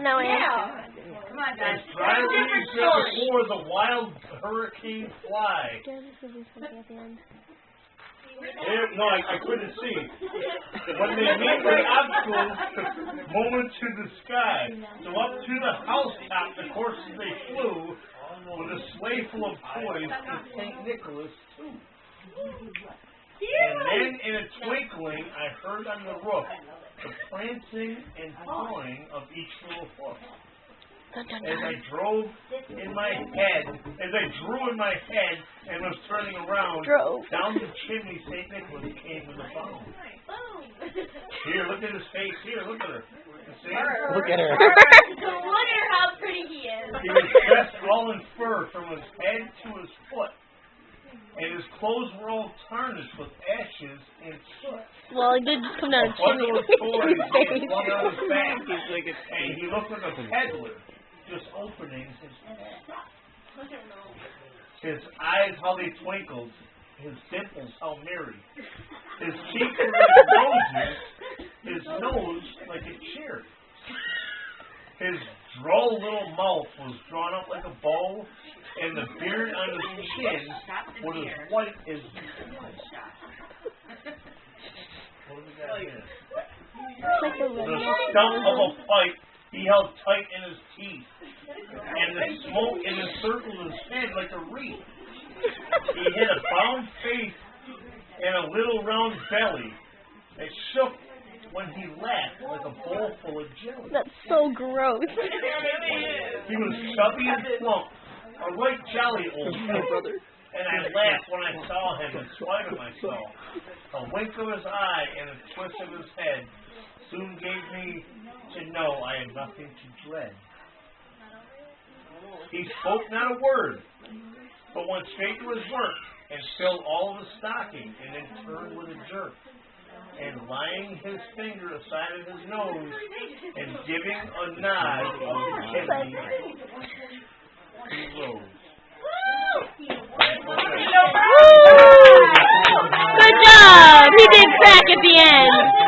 No, Yeah. Come on, guys. As dry leaves before the wild hurricane fly. No, I couldn't see. When they meet with obstacles, moment to the sky. So up to the housetop, the horses they flew, with a sleigh full of toys to St. Nicholas too. And then in a twinkling, I heard on the roof the prancing and pawing of each little hoof. As I drew in my head and was turning around, down the chimney St. Nicholas came with a bound. Here, look at his face. Here, look at her. You see? Look at her. No wonder how pretty he is. He was dressed all in fur from his head to his foot, and his clothes were all tarnished with ashes and soot. Well, it did just come down A a chimney. bundle of toys he flung on his back, and he looked like a peddler, just opening his pack. His eyes, how they twinkled. His dimples, how merry. His cheeks were like roses. His nose like a cherry. His droll little mouth was drawn up like a bow, and the beard on his chin was as white as snow. What do we got here? The stump of a pipe he held tight in his teeth, and the smoke encircled his head like a wreath. He had a bound face and a little round belly that shook when he laughed like a bowl full of jelly. That's so gross. He was chubby and plump, a right jolly old brother, and I laughed when I saw him in spite of myself. A wink of his eye and a twist of his head soon gave me to know I had nothing to dread. He spoke not a word, but went straight to his work and filled all of his stocking, and then turned with a jerk, and laying his finger aside of his nose and giving a nod of the chimney, he rose. Good job! He did crack at the end.